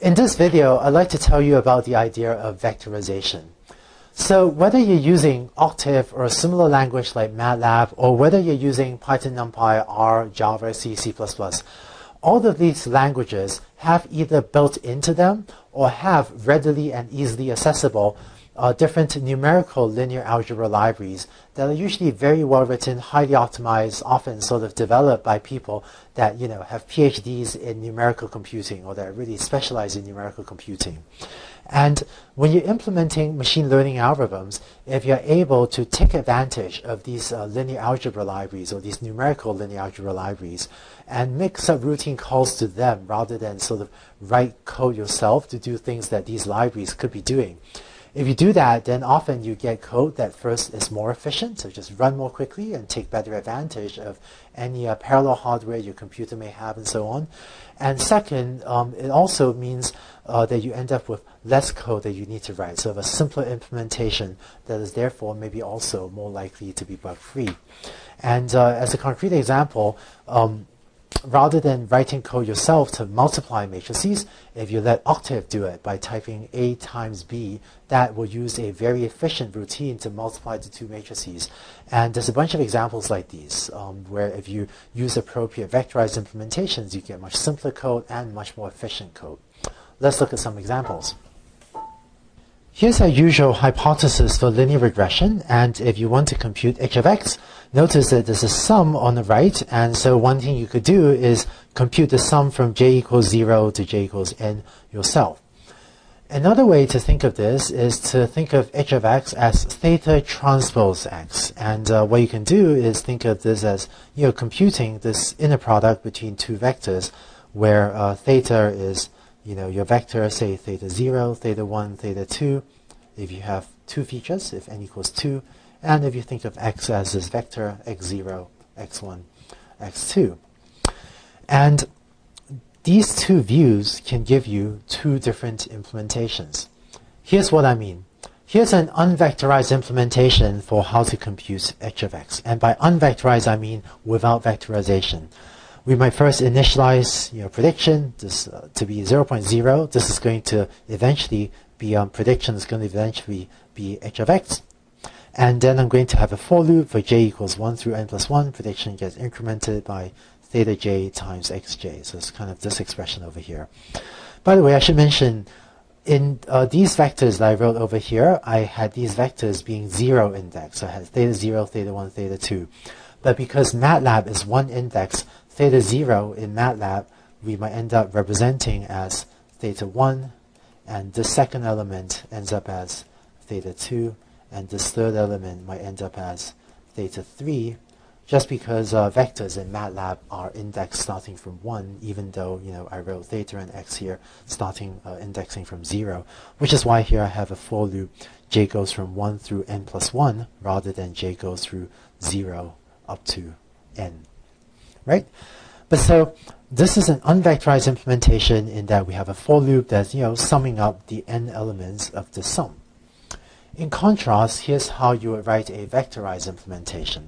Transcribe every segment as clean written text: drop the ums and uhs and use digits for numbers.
In this video, I'd like to tell you about the idea of vectorization. So whether you're using Octave or a similar language like MATLAB, or whether you're using Python, NumPy, R, Java, C, C++, all of these languages have either built into them or have readily and easily accessible different numerical linear algebra libraries that are usually very well written, highly optimized, often sort of developed by people that have PhDs in numerical computing or that are really specialized in numerical computing. And when you're implementing machine learning algorithms, if you're able to take advantage of these linear algebra libraries or these numerical linear algebra libraries and make subroutine calls to them rather than sort of write code yourself to do things that these libraries could be doing, if you do that, then often you get code that first is more efficient, so just run more quickly and take better advantage of any parallel hardware your computer may have and so on. And second, it also means that you end up with less code that you need to write, so a simpler implementation that is therefore maybe also more likely to be bug-free. And as a concrete example, rather than writing code yourself to multiply matrices, if you let Octave do it by typing A times B, that will use a very efficient routine to multiply the two matrices. And there's a bunch of examples like these, where if you use appropriate vectorized implementations, you get much simpler code and much more efficient code. Let's look at some examples. Here's our usual hypothesis for linear regression, and if you want to compute h of x, notice that there's a sum on the right, and so one thing you could do is compute the sum from j equals 0 to j equals n yourself. Another way to think of this is to think of h of x as theta transpose x, and what you can do is think of this as computing this inner product between two vectors, where theta is your vector, say theta 0, theta 1, theta 2, if you have two features, if n equals 2, and if you think of x as this vector, x0, x1, x2. And these two views can give you two different implementations. Here's what I mean. Here's an unvectorized implementation for how to compute h of x. And by unvectorized, I mean without vectorization. We might first initialize prediction this to be 0.0. This is going to eventually be prediction is going to eventually be h of x. And then I'm going to have a for loop for j equals 1 through n plus 1. Prediction gets incremented by theta j times xj. So it's kind of this expression over here. By the way, I should mention in these vectors that I wrote over here, I had these vectors being 0 index. So I had theta 0, theta 1, theta 2. But because MATLAB is one index, theta 0 in MATLAB, we might end up representing as theta 1, and this second element ends up as theta 2, and this third element might end up as theta 3, just because vectors in MATLAB are indexed starting from 1, even though I wrote theta and x here starting indexing from 0, which is why here I have a for loop. J goes from 1 through n plus 1 rather than j goes through 0 up to n. Right? But so this is an unvectorized implementation in that we have a for loop that's summing up the n elements of the sum. In contrast, here's how you would write a vectorized implementation,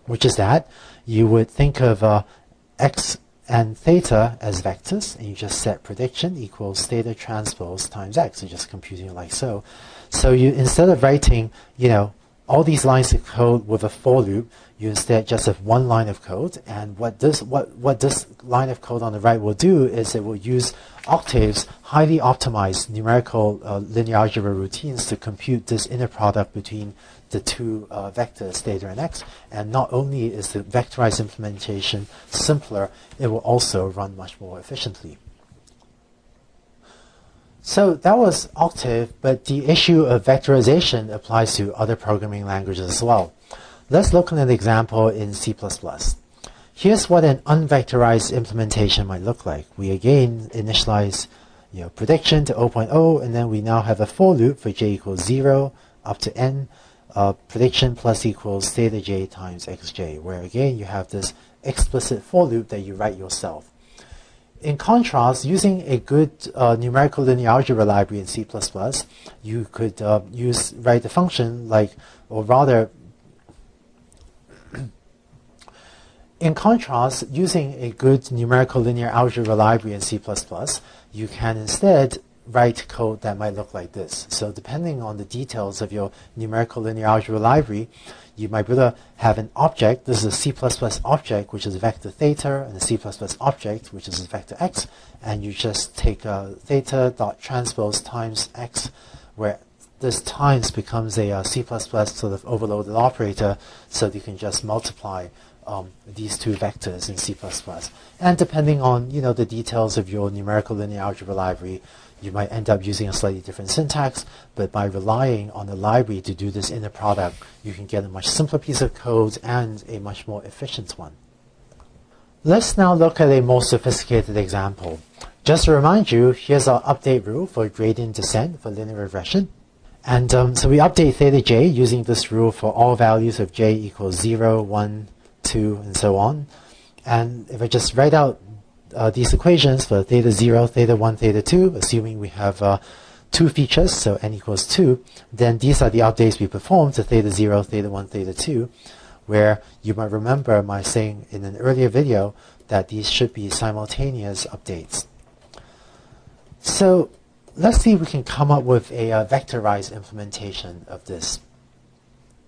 which is that you would think of x and theta as vectors, and you just set prediction equals theta transpose times x. You're just computing it like so. So you, instead of writing all these lines of code with a for loop, you instead just have one line of code, and what this line of code on the right will do is it will use Octave's highly optimized numerical linear algebra routines to compute this inner product between the two vectors, theta and x. And not only is the vectorized implementation simpler, it will also run much more efficiently. So that was Octave, but the issue of vectorization applies to other programming languages as well. Let's look at an example in C++. Here's what an unvectorized implementation might look like. We again initialize prediction to 0.0, and then we now have a for loop for j equals 0 up to n, prediction plus equals theta j times xj, where again you have this explicit for loop that you write yourself. In contrast, using a good numerical linear algebra library in C++, you could write a function like, or rather, In contrast, using a good numerical linear algebra library in C++, you can instead write code that might look like this. So depending on the details of your numerical linear algebra library, you might be able to have an object. This is a C++ object, which is a vector theta, and a C++ object, which is a vector x, and you just take theta dot transpose times x, where this times becomes a C++ sort of overloaded operator, so that you can just multiply these two vectors in C++. And depending on the details of your numerical linear algebra library, you might end up using a slightly different syntax, but by relying on the library to do this inner product, you can get a much simpler piece of code and a much more efficient one. Let's now look at a more sophisticated example. Just to remind you, here's our update rule for gradient descent for linear regression. And so we update theta j using this rule for all values of j equals 0, 1, 2, and so on. And if I just write out these equations for theta 0, theta 1, theta 2, assuming we have two features, so n equals 2, then these are the updates we perform to theta 0, theta 1, theta 2, where you might remember my saying in an earlier video that these should be simultaneous updates. So let's see if we can come up with a vectorized implementation of this.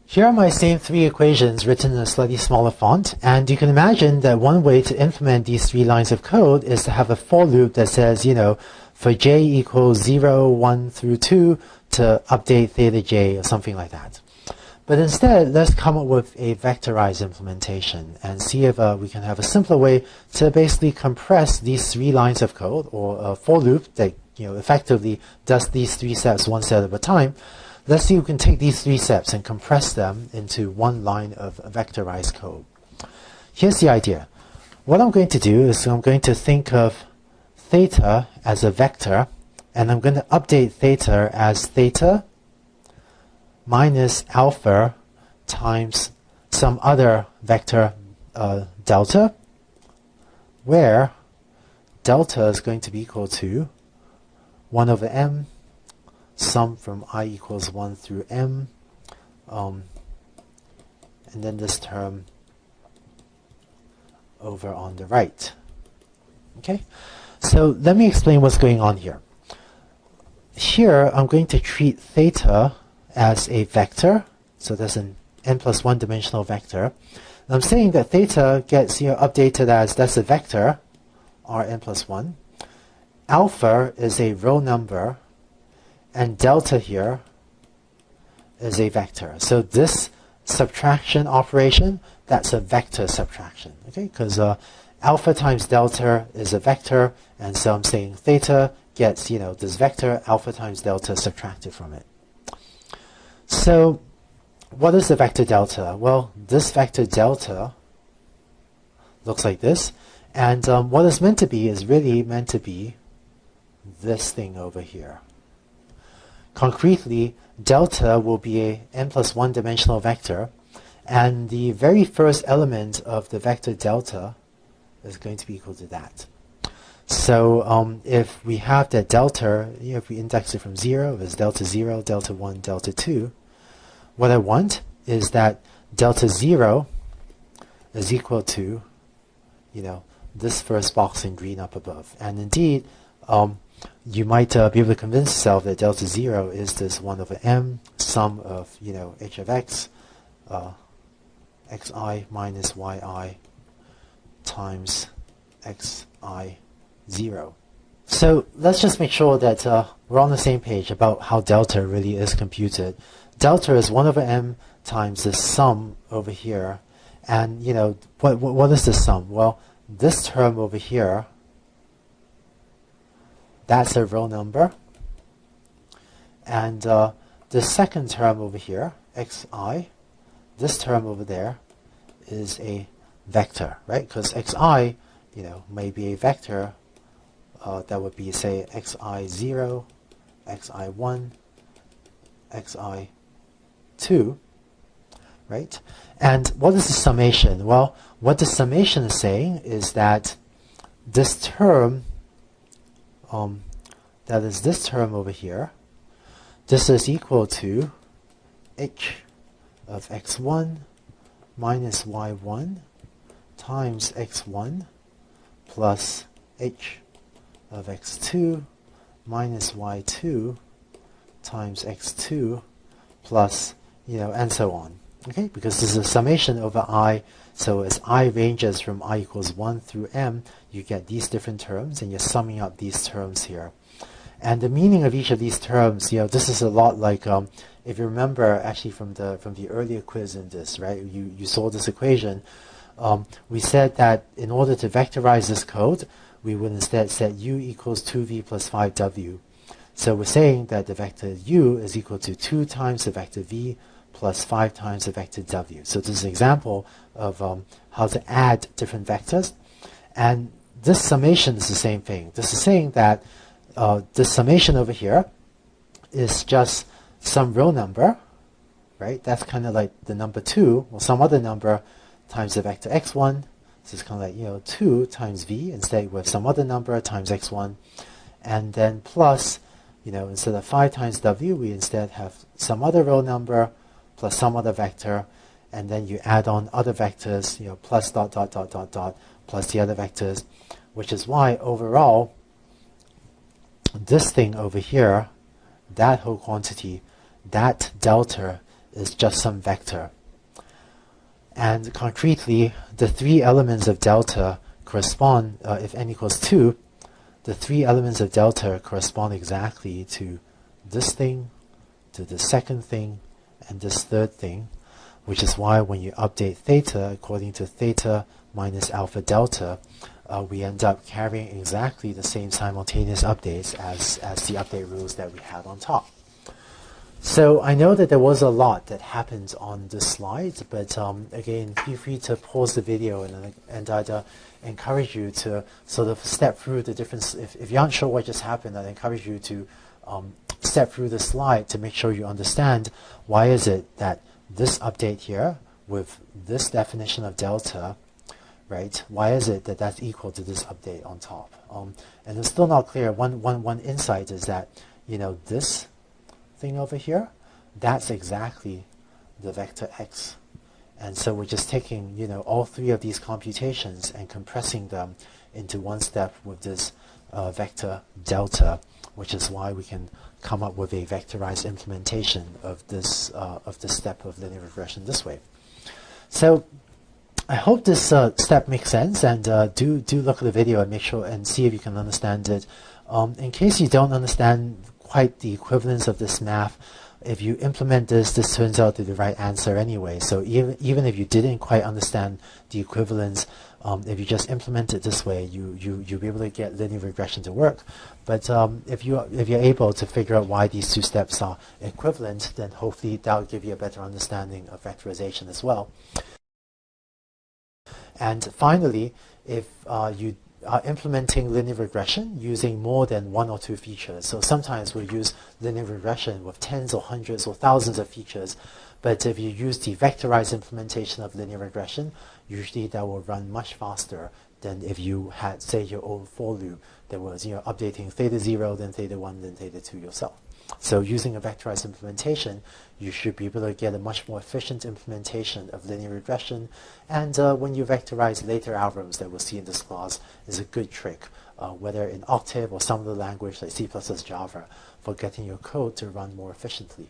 Here are my same three equations written in a slightly smaller font, and you can imagine that one way to implement these three lines of code is to have a for loop that says, for j equals 0, 1 through 2 to update theta j or something like that. But instead, let's come up with a vectorized implementation and see if we can have a simpler way to basically compress these three lines of code, or a for loop that effectively does these three steps one step at a time. Let's see if we can take these three steps and compress them into one line of vectorized code. Here's the idea. What I'm going to do is I'm going to think of theta as a vector, and I'm going to update theta as theta minus alpha times some other vector delta, where delta is going to be equal to 1 over m sum from I equals 1 through m, and then this term over on the right. Okay, so let me explain what's going on here. Here I'm going to treat theta as a vector, so that's an n plus 1 dimensional vector. And I'm saying that theta gets updated as that's a vector, Rn plus 1. Alpha is a row number, and delta here is a vector. So this subtraction operation, that's a vector subtraction, okay? Because alpha times delta is a vector, and so I'm saying theta gets, this vector, alpha times delta subtracted from it. So what is the vector delta? Well, this vector delta looks like this, and what it's meant to be is really meant to be this thing over here. Concretely, delta will be a n plus 1 dimensional vector, and the very first element of the vector delta is going to be equal to that. So if we have that delta, if we index it from 0, it's delta 0, delta 1, delta 2, what I want is that delta 0 is equal to, this first box in green up above. And indeed, you might be able to convince yourself that delta 0 is this 1 over m sum of, h of x, xi minus yi times xi 0. So let's just make sure that we're on the same page about how delta really is computed. Delta is 1 over m times the sum over here. And, what is the sum? Well, this term over here, that's a row number. And the second term over here, xi, this term over there is a vector, right? Because xi, may be a vector that would be, say, xi0, xi1, xi2, right? And what is the summation? Well, what the summation is saying is that this term, that is this term over here, this is equal to h of x1 minus y1 times x1 plus h of x2 minus y2 times x2 plus, and so on. Okay, because this is a summation over I, so as I ranges from I equals 1 through m, you get these different terms, and you're summing up these terms here. And the meaning of each of these terms, this is a lot like, if you remember actually from the earlier quiz in this, right? You saw this equation. We said that in order to vectorize this code, we would instead set u equals 2v plus 5w. So we're saying that the vector u is equal to 2 times the vector v plus 5 times the vector w. So this is an example of how to add different vectors. And this summation is the same thing. This is saying that this summation over here is just some real number, right? That's kind of like the number 2, or some other number, times the vector x1. So it's kind of like, 2 times v, instead with some other number times x1. And then plus, instead of 5 times w, we instead have some other real number plus some other vector. And then you add on other vectors, plus dot, dot, dot, dot, dot, plus the other vectors, which is why overall, this thing over here, that whole quantity, that delta is just some vector. And concretely, the 3 elements of delta correspond, if n equals 2, the 3 elements of delta correspond exactly to this thing, to the second thing, and this third thing, which is why when you update theta according to theta minus alpha delta, we end up carrying exactly the same simultaneous updates as the update rules that we had on top. So I know that there was a lot that happened on this slide, but again, feel free to pause the video, and I'd encourage you to sort of step through the different, if you aren't sure what just happened, I'd encourage you to step through the slide to make sure you understand why is it that this update here with this definition of delta, right? Why is it that that's equal to this update on top? And it's still not clear. One insight is that, this thing over here, that's exactly the vector x. And so we're just taking, all 3 of these computations and compressing them into one step with this vector delta, which is why we can come up with a vectorized implementation of this step of linear regression this way. So I hope this step makes sense, and do look at the video and make sure and see if you can understand it. In case you don't understand quite the equivalence of this math, if you implement this turns out to be the right answer anyway. So even if you didn't quite understand the equivalence, if you just implement it this way, you'll be able to get linear regression to work. But if you're able to figure out why these 2 steps are equivalent, then hopefully that'll give you a better understanding of vectorization as well. And finally, if you are implementing linear regression using more than 1 or 2 features. So sometimes we'll use linear regression with tens or hundreds or thousands of features. But if you use the vectorized implementation of linear regression, usually that will run much faster than if you had, say, your own for loop that was updating theta 0, then theta 1, then theta 2 yourself. So using a vectorized implementation, you should be able to get a much more efficient implementation of linear regression. And when you vectorize later algorithms that we'll see in this class, is a good trick, whether in Octave or some other language like C++, Java, for getting your code to run more efficiently.